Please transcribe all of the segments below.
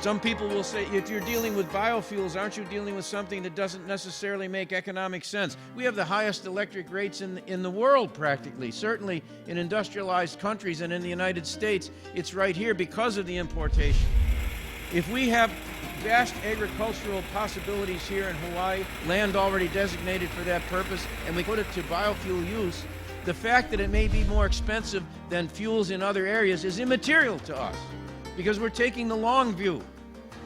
Some people will say, if you're dealing with biofuels, aren't you dealing with something that doesn't necessarily make economic sense? We have the highest electric rates in the world, practically. Certainly in industrialized countries and in the United States, it's right here because of the importation. If we have vast agricultural possibilities here in Hawaii, land already designated for that purpose, and we put it to biofuel use, the fact that it may be more expensive than fuels in other areas is immaterial to us, because we're taking the long view.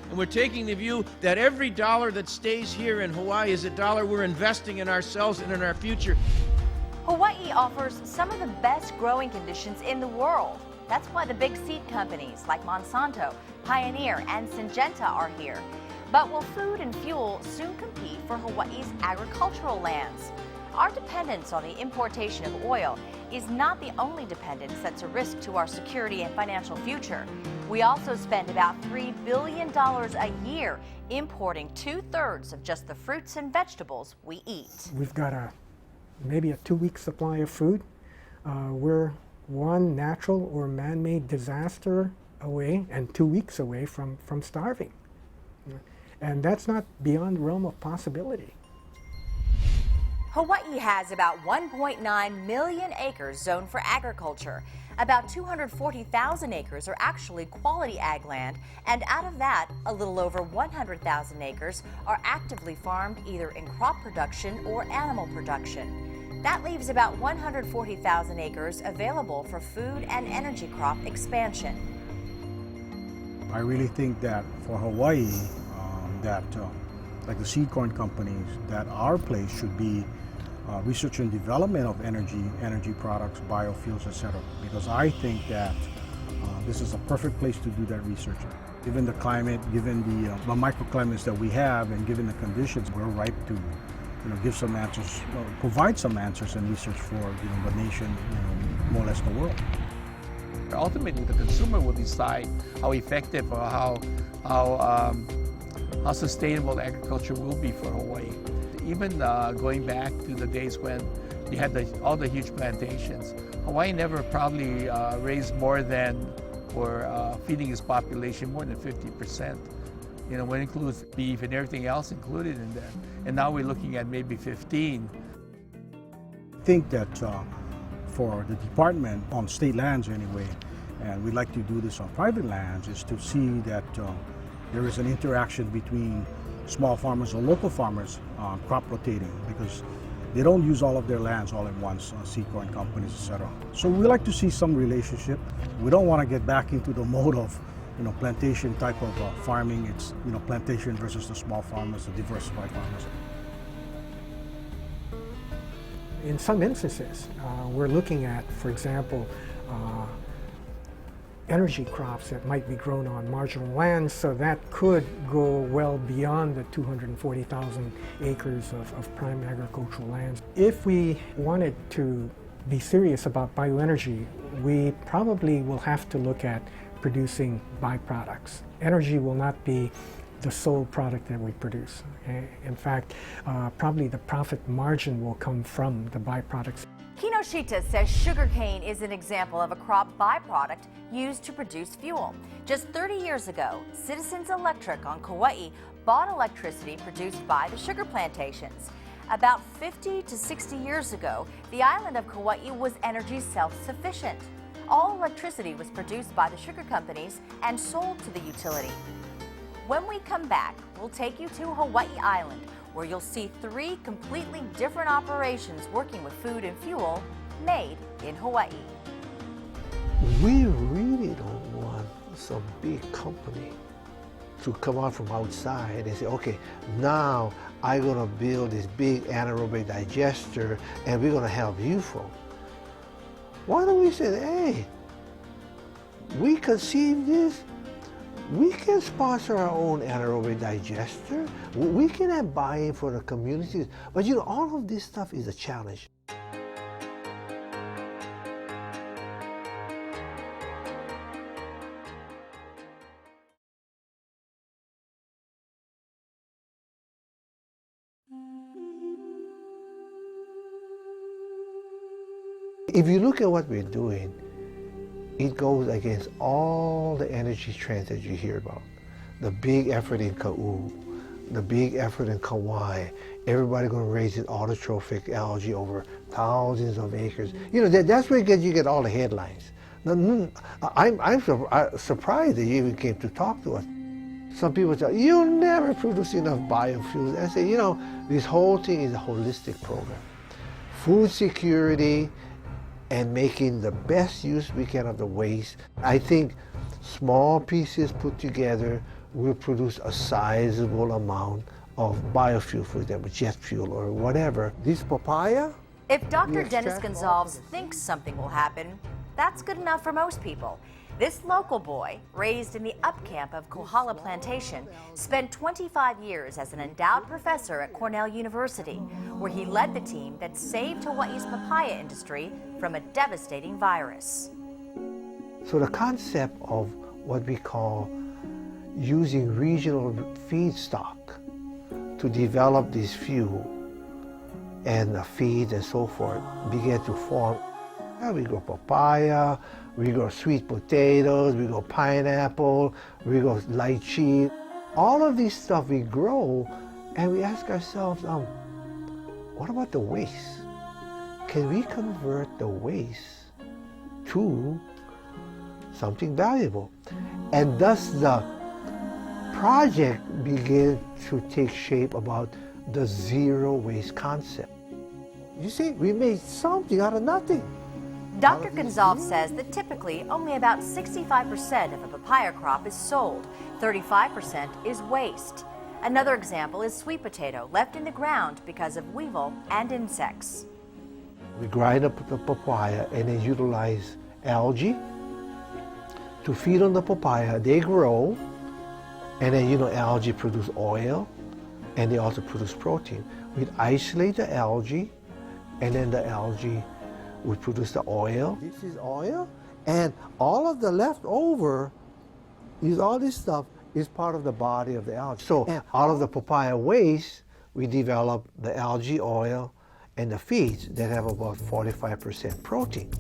And we're taking the view that every dollar that stays here in Hawaii is a dollar we're investing in ourselves and in our future. Hawaii offers some of the best growing conditions in the world. That's why the big seed companies like Monsanto, Pioneer, and Syngenta are here. But will food and fuel soon compete for Hawaii's agricultural lands? Our dependence on the importation of oil is not the only dependence that's a risk to our security and financial future. We also spend about $3 billion a year importing 2/3 of just the fruits and vegetables we eat. We've got maybe a 2-week supply of food. We're one natural or man-made disaster away and 2 weeks away from starving. And that's not beyond the realm of possibility. Hawaii has about 1.9 million acres zoned for agriculture. About 240,000 acres are actually quality ag land, and out of that, a little over 100,000 acres are actively farmed either in crop production or animal production. That leaves about 140,000 acres available for food and energy crop expansion. I really think that for Hawaii, like the seed corn companies, that our place should be research and development of energy products, biofuels, etc. Because I think that this is a perfect place to do that research. Given the climate, given the microclimates that we have, and given the conditions, we're ripe to give some answers, provide some answers and research for the nation, more or less the world. Ultimately, the consumer will decide how effective or how sustainable agriculture will be for Hawaii. Even going back to the days when you had all the huge plantations, Hawaii never probably raised more than, or feeding its population, more than 50%. When it includes beef and everything else included in that. And now we're looking at maybe 15. I think that for the department on state lands anyway, and we'd like to do this on private lands, is to see that there is an interaction between small farmers or local farmers crop rotating, because they don't use all of their lands all at once, seed corn companies, etc. So we like to see some relationship. We don't want to get back into the mode of plantation type of farming. It's plantation versus the small farmers, the diversified farmers. In some instances, we're looking at, for example, energy crops that might be grown on marginal lands, so that could go well beyond the 240,000 acres of prime agricultural lands. If we wanted to be serious about bioenergy, we probably will have to look at producing byproducts. Energy will not be the sole product that we produce. In fact, probably the profit margin will come from the byproducts. Kinoshita says sugarcane is an example of a crop byproduct used to produce fuel. Just 30 years ago, Citizens Electric on Kauai bought electricity produced by the sugar plantations. About 50 to 60 years ago, the island of Kauai was energy self-sufficient. All electricity was produced by the sugar companies and sold to the utility. When we come back, we'll take you to Hawaii Island, where you'll see 3 completely different operations working with food and fuel made in Hawaii. We really don't want some big company to come out from outside and say, okay, now I'm going to build this big anaerobic digester and we're going to help you folks. Why don't we say, hey, we conceive this, we can sponsor our own anaerobic digester, we can have buy-in for the communities, but all of this stuff is a challenge. If you look at what we're doing, it goes against all the energy trends that you hear about. the big effort in Ka'u, the big effort in Kauai, everybody going to raise an autotrophic algae over thousands of acres. You know, that's where you get all the headlines. I'm surprised that you even came to talk to us. Some people say, you'll never produce enough biofuels. I say, you know, this whole thing is a holistic program. Food security and making the best use we can of the waste. I think small pieces put together will produce a sizable amount of biofuel, for example, jet fuel or whatever. This papaya? If Dr. Dennis Gonzalez thinks something will happen, that's good enough for most people. This local boy, raised in the upcamp of Kohala Plantation, spent 25 years as an endowed professor at Cornell University, where he led the team that saved Hawaii's papaya industry from a devastating virus. So the concept of what we call using regional feedstock to develop this fuel and the feed and so forth began to form. We grow papaya, we grow sweet potatoes, we grow pineapple, we grow lychee. All of these stuff we grow, and we ask ourselves, what about the waste? Can we convert the waste to something valuable? And thus the project began to take shape about the zero waste concept. You see, we made something out of nothing. Dr. Gonzalez says that typically only about 65% of a papaya crop is sold, 35% is waste. Another example is sweet potato left in the ground because of weevil and insects. We grind up the papaya and then utilize algae to feed on the papaya. They grow, and then, you know, algae produce oil, and they also produce protein. We'd isolate the algae, and then the algae would produce the oil. This is oil, and all of the leftover all this stuff is part of the body of the algae. So out of the papaya waste, we develop the algae oil and the feeds that have about 45% protein.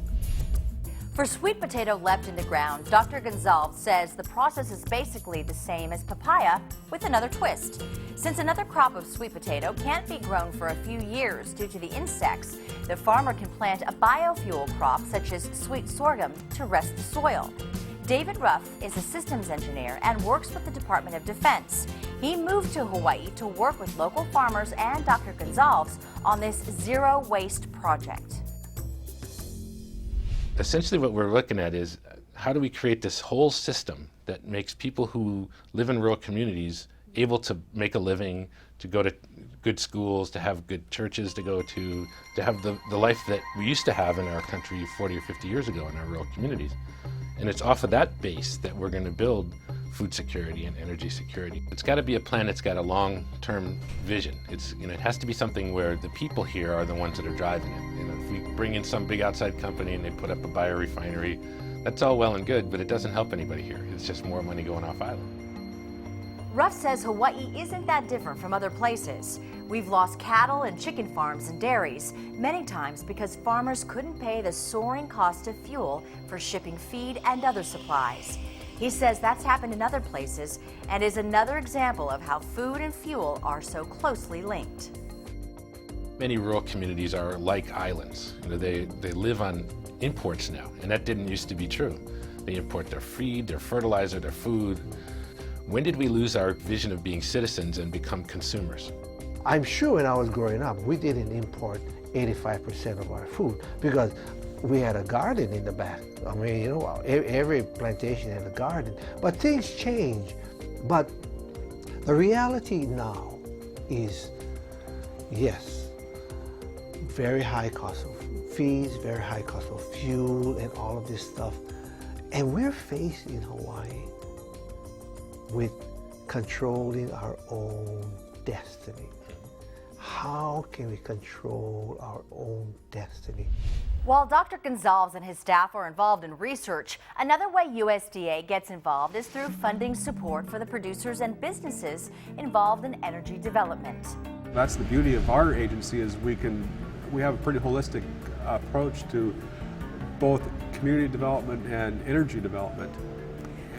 For sweet potato left in the ground, Dr. Gonzalez says the process is basically the same as papaya with another twist. Since another crop of sweet potato can't be grown for a few years due to the insects, the farmer can plant a biofuel crop such as sweet sorghum to rest the soil. David Ruff is a systems engineer and works with the Department of Defense. He moved to Hawaii to work with local farmers and Dr. Gonzalez on this zero waste project. Essentially what we're looking at is how do we create this whole system that makes people who live in rural communities able to make a living, to go to good schools, to have good churches to go to have the life that we used to have in our country 40 or 50 years ago in our rural communities. And it's off of that base that we're going to build food security and energy security. It's got to be a plan that's got a long-term vision. It has to be something where the people here are the ones that are driving it. If we bring in some big outside company and they put up a biorefinery, that's all well and good, but it doesn't help anybody here. It's just more money going off island. Ruff says Hawaii isn't that different from other places. We've lost cattle and chicken farms and dairies, many times because farmers couldn't pay the soaring cost of fuel for shipping feed and other supplies. He says that's happened in other places and is another example of how food and fuel are so closely linked. Many rural communities are like islands. They live on imports now, and that didn't used to be true. They import their feed, their fertilizer, their food. When did we lose our vision of being citizens and become consumers? I'm sure when I was growing up, we didn't import 85% of our food because we had a garden in the back. I mean, every plantation had a garden. But things change. But the reality now is, yes, very high cost of feeds, very high cost of fuel and all of this stuff. And we're faced in Hawaii with controlling our own destiny. How can we control our own destiny? While Dr. Gonzalez and his staff are involved in research, another way USDA gets involved is through funding support for the producers and businesses involved in energy development. That's the beauty of our agency is we have a pretty holistic approach to both community development and energy development.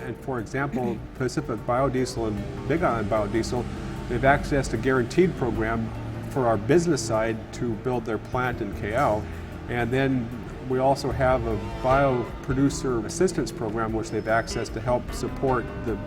And for example, Pacific Biodiesel and Big Island Biodiesel, they've accessed a guaranteed program for our business side to build their plant in KL. And then we also have a bioproducer assistance program which they've accessed to help support the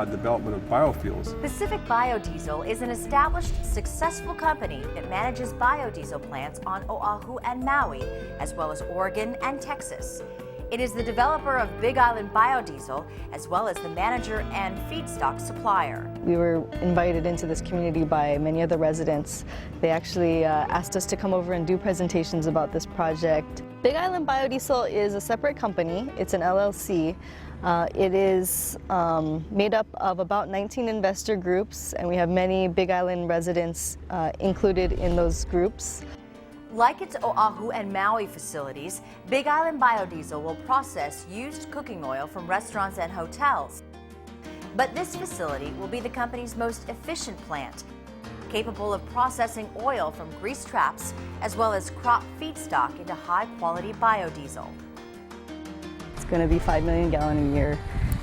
development of biofuels. Pacific Biodiesel is an established, successful company that manages biodiesel plants on Oahu and Maui, as well as Oregon and Texas. It is the developer of Big Island Biodiesel, as well as the manager and feedstock supplier. We were invited into this community by many of the residents. They actually asked us to come over and do presentations about this project. Big Island Biodiesel is a separate company. It's an LLC. It is made up of about 19 investor groups, and we have many Big Island residents included in those groups. Like its Oahu and Maui facilities, Big Island Biodiesel will process used cooking oil from restaurants and hotels. But this facility will be the company's most efficient plant, capable of processing oil from grease traps as well as crop feedstock into high-quality biodiesel. It's going to be 5 million gallon a year,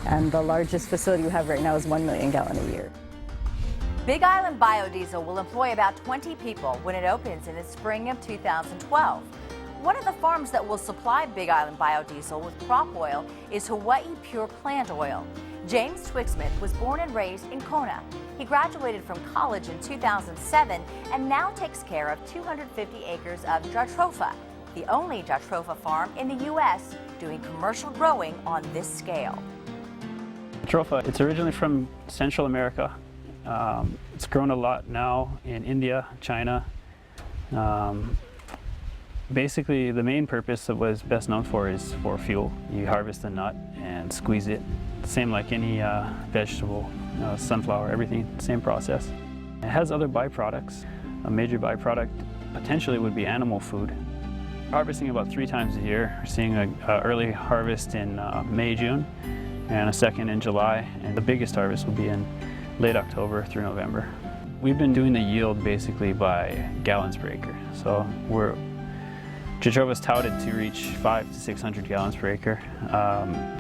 and the largest facility we have right now is 1 million gallon a year. Big Island Biodiesel will employ about 20 people when it opens in the spring of 2012. One of the farms that will supply Big Island Biodiesel with crop oil is Hawaii Pure Plant Oil. James Twigsmith was born and raised in Kona. He graduated from college in 2007 and now takes care of 250 acres of jatropha, the only jatropha farm in the U.S. doing commercial growing on this scale. Jatropha, it's originally from Central America. It's grown a lot now in India, China. Basically, the main purpose it was best known for is for fuel. You harvest the nut and squeeze it. Same like any vegetable, sunflower, everything, same process. It has other byproducts. A major byproduct potentially would be animal food. Harvesting about 3 times a year. We're seeing an early harvest in May, June, and a second in July. And the biggest harvest will be in late October through November. We've been doing the yield basically by gallons per acre. So Jatropha's touted to reach 500 to 600 gallons per acre,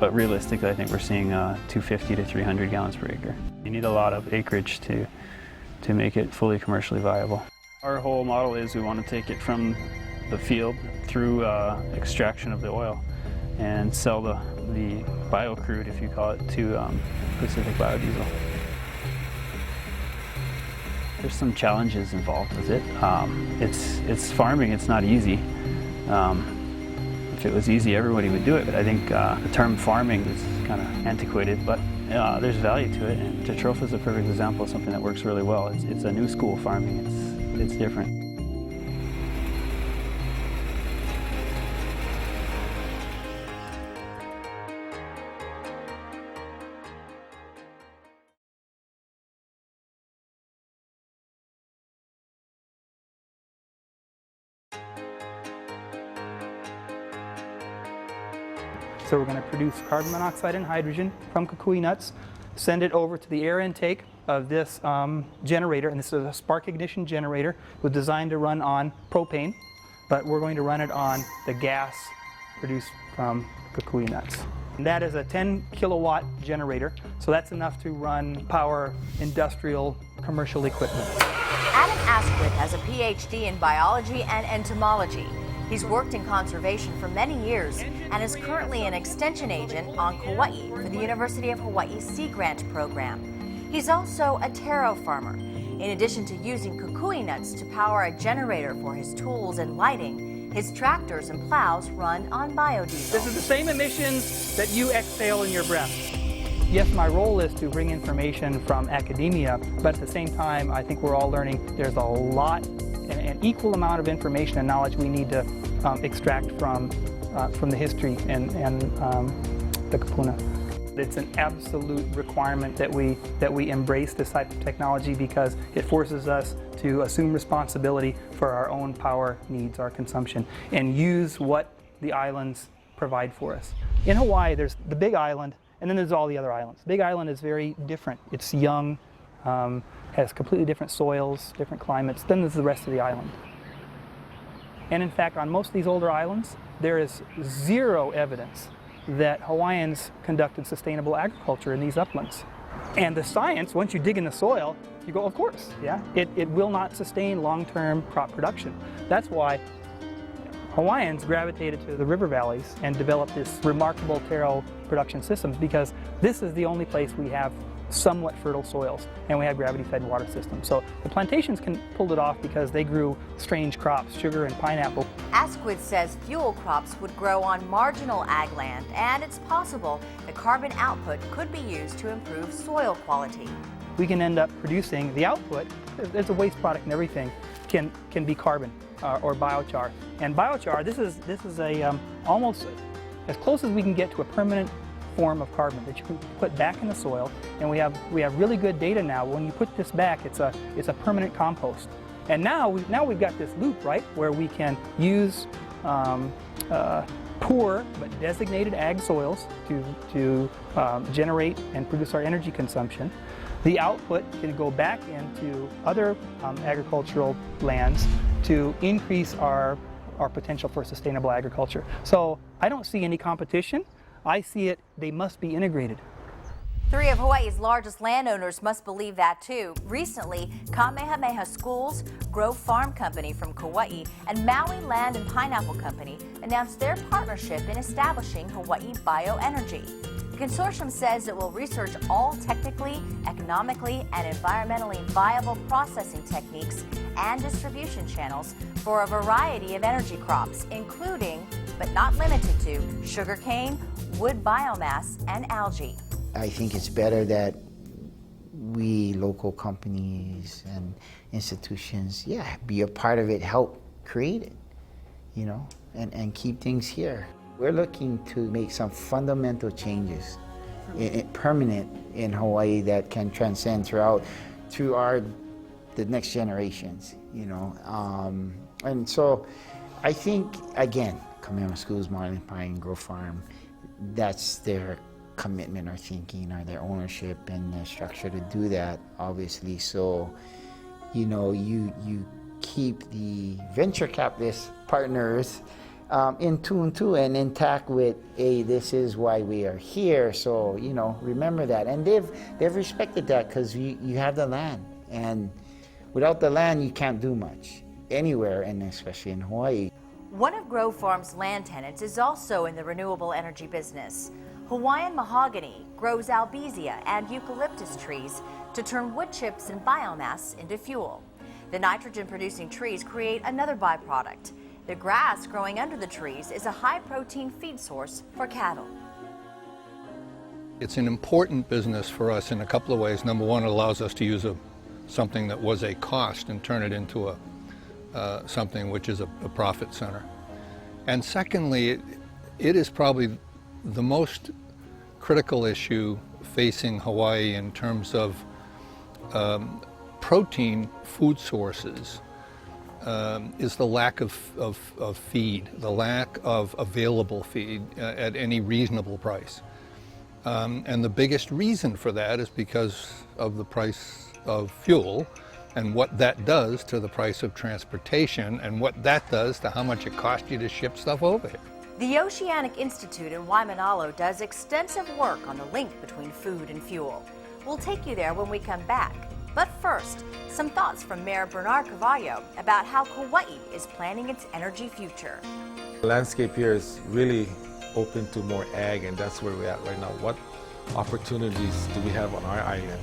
but realistically I think we're seeing 250 to 300 gallons per acre. You need a lot of acreage to make it fully commercially viable. Our whole model is we want to take it from the field through extraction of the oil and sell the bio-crude, if you call it, to Pacific Biodiesel. There's some challenges involved with it. It's farming, it's not easy. If it was easy, everybody would do it, but I think the term farming is kind of antiquated, but there's value to it, and Jatropha is a perfect example of something that works really well. It's a new school farming, it's different. So we're going to produce carbon monoxide and hydrogen from kukui nuts, send it over to the air intake of this generator, and this is a spark ignition generator. It was designed to run on propane, but we're going to run it on the gas produced from kukui nuts. And that is a 10 kilowatt generator, so that's enough to power industrial commercial equipment. Adam Asquith has a PhD in biology and entomology. He's worked in conservation for many years and is currently an extension agent on Kauai for the University of Hawaii Sea Grant program. He's also a taro farmer. In addition to using kukui nuts to power a generator for his tools and lighting, his tractors and plows run on biodiesel. This is the same emissions that you exhale in your breath. Yes, my role is to bring information from academia, but at the same time, I think we're all learning there's a lot, an equal amount of information and knowledge we need to extract from the history and the kupuna. It's an absolute requirement that we embrace this type of technology because it forces us to assume responsibility for our own power needs, our consumption, and use what the islands provide for us. In Hawaii, there's the Big Island, and then there's all the other islands. Big Island is very different. It's young, has completely different soils, different climates than the rest of the island. And in fact, on most of these older islands, there is zero evidence that Hawaiians conducted sustainable agriculture in these uplands. And the science, once you dig in the soil, you go, of course, yeah, it will not sustain long-term crop production. That's why Hawaiians gravitated to the river valleys and developed this remarkable taro production systems, because this is the only place we have somewhat fertile soils and we have gravity-fed water systems. So the plantations pulled it off because they grew strange crops, sugar and pineapple. Asquith says fuel crops would grow on marginal ag land, and it's possible the carbon output could be used to improve soil quality. We can end up producing the output. There's a waste product and everything can be carbon or biochar. And biochar, this is a almost as close as we can get to a permanent form of carbon that you can put back in the soil, and we have really good data now. When you put this back, it's a permanent compost. And now we've got this loop, right, where we can use poor but designated ag soils to generate and produce our energy consumption. The output can go back into other agricultural lands to increase our potential for sustainable agriculture. So I don't see any competition. I see it, they must be integrated. 3 of Hawaii's largest landowners must believe that too. Recently, Kamehameha Schools, Grove Farm Company from Kauai, and Maui Land and Pineapple Company announced their partnership in establishing Hawaii Bioenergy. The consortium says it will research all technically, economically, and environmentally viable processing techniques and distribution channels for a variety of energy crops, including, but not limited to, sugarcane, wood biomass, and algae. I think it's better that we, local companies and institutions, be a part of it, help create it, you know, and keep things here. We're looking to make some fundamental changes, permanent in Hawaii, that can transcend through the next generations, you know. And so I think, again, Kamehameha Schools, Marlin Pine, Grove Farm, that's their commitment or thinking or their ownership and their structure to do that, obviously. So, you know, you keep the venture capitalist partners in tune too and intact with, hey, this is why we are here. So, you know, remember that. And they've respected that, because you have the land. And without the land, you can't do much anywhere, and especially in Hawaii. One of Grove Farm's land tenants is also in the renewable energy business. Hawaiian mahogany grows albizia and eucalyptus trees to turn wood chips and biomass into fuel. The nitrogen-producing trees create another byproduct. The grass growing under the trees is a high-protein feed source for cattle. It's an important business for us in a couple of ways. Number one, it allows us to use something that was a cost and turn it into something which is a profit center. And secondly, it is probably the most critical issue facing Hawaii in terms of protein food sources is the lack of feed, the lack of available feed at any reasonable price. And the biggest reason for that is because of the price of fuel and what that does to the price of transportation and what that does to how much it costs you to ship stuff over here. The Oceanic Institute in Waimanalo does extensive work on the link between food and fuel. We'll take you there when we come back. But first, some thoughts from Mayor Bernard Cavallo about how Kauai is planning its energy future. The landscape here is really open to more ag, and that's where we're at right now. What opportunities do we have on our island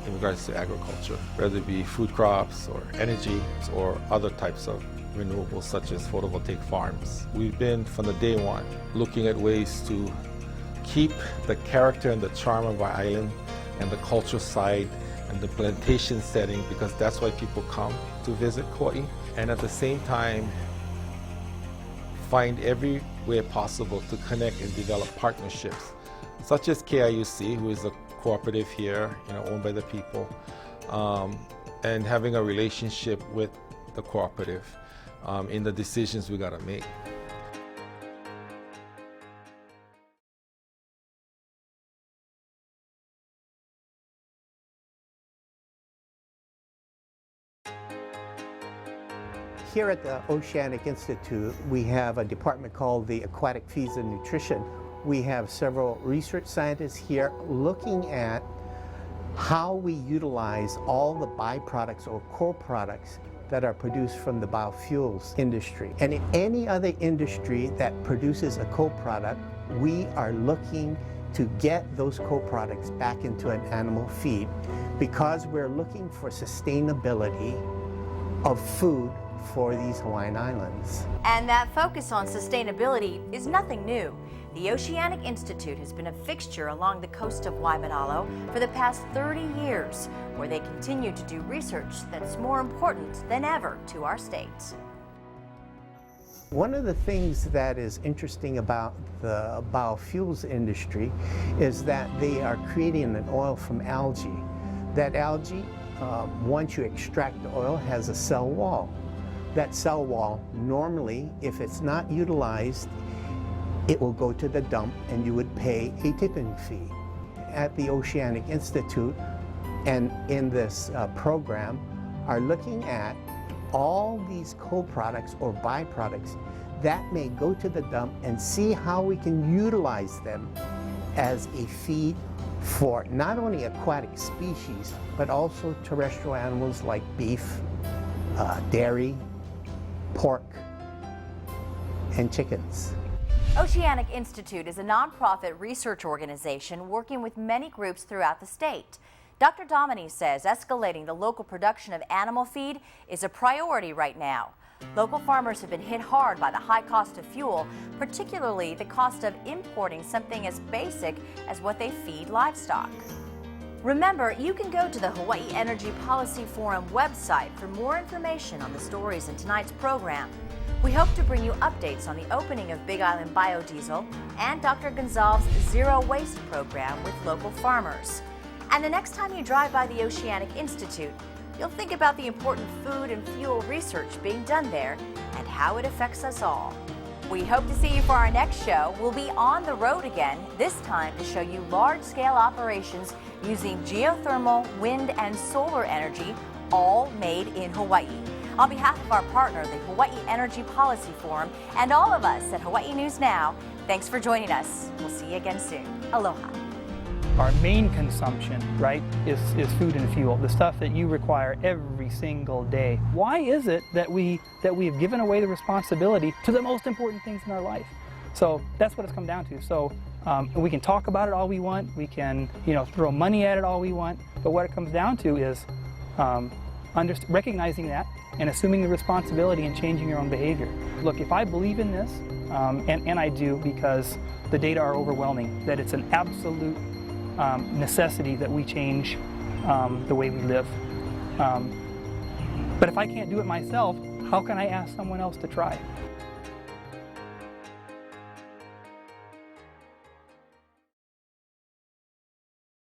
in regards to agriculture, whether it be food crops or energy or other types of renewables such as photovoltaic farms? We've been, from the day one, looking at ways to keep the character and the charm of our island and the cultural side and the plantation setting, because that's why people come to visit Kauai, and at the same time find every way possible to connect and develop partnerships, such as KIUC, who is a cooperative here, owned by the people, and having a relationship with the cooperative in the decisions we got to make. Here at the Oceanic Institute, we have a department called the Aquatic Feeds and Nutrition. We have several research scientists here looking at how we utilize all the byproducts or co-products that are produced from the biofuels industry. And in any other industry that produces a co-product, we are looking to get those co-products back into an animal feed because we're looking for sustainability of food for these Hawaiian Islands. And that focus on sustainability is nothing new. The Oceanic Institute has been a fixture along the coast of Waimanalo for the past 30 years, where they continue to do research that's more important than ever to our state. One of the things that is interesting about the biofuels industry is that they are creating an oil from algae. That algae, once you extract the oil, has a cell wall. That cell wall, normally, if it's not utilized, it will go to the dump and you would pay a tipping fee. At the Oceanic Institute and in this program are looking at all these co-products or byproducts that may go to the dump and see how we can utilize them as a feed for not only aquatic species but also terrestrial animals like beef, dairy, pork, and chickens. Oceanic Institute is a nonprofit research organization working with many groups throughout the state. Dr. Domini says escalating the local production of animal feed is a priority right now. Local farmers have been hit hard by the high cost of fuel, particularly the cost of importing something as basic as what they feed livestock. Remember, you can go to the Hawaii Energy Policy Forum website for more information on the stories in tonight's program. We hope to bring you updates on the opening of Big Island Biodiesel and Dr. Gonzalez's Zero Waste program with local farmers. And the next time you drive by the Oceanic Institute, you'll think about the important food and fuel research being done there and how it affects us all. We hope to see you for our next show. We'll be on the road again, this time to show you large-scale operations using geothermal, wind, and solar energy, all made in Hawaii. On behalf of our partner, the Hawaii Energy Policy Forum, and all of us at Hawaii News Now, thanks for joining us. We'll see you again soon. Aloha. Our main consumption, right, is food and fuel, the stuff that you require every single day. Why is it that we have given away the responsibility to the most important things in our life? So that's what it's come down to. So we can talk about it all we want, we can throw money at it all we want, but what it comes down to is recognizing that and assuming the responsibility and changing your own behavior. Look, if I believe in this, and I do because the data are overwhelming, that it's an absolute necessity that we change the way we live. But if I can't do it myself, how can I ask someone else to try?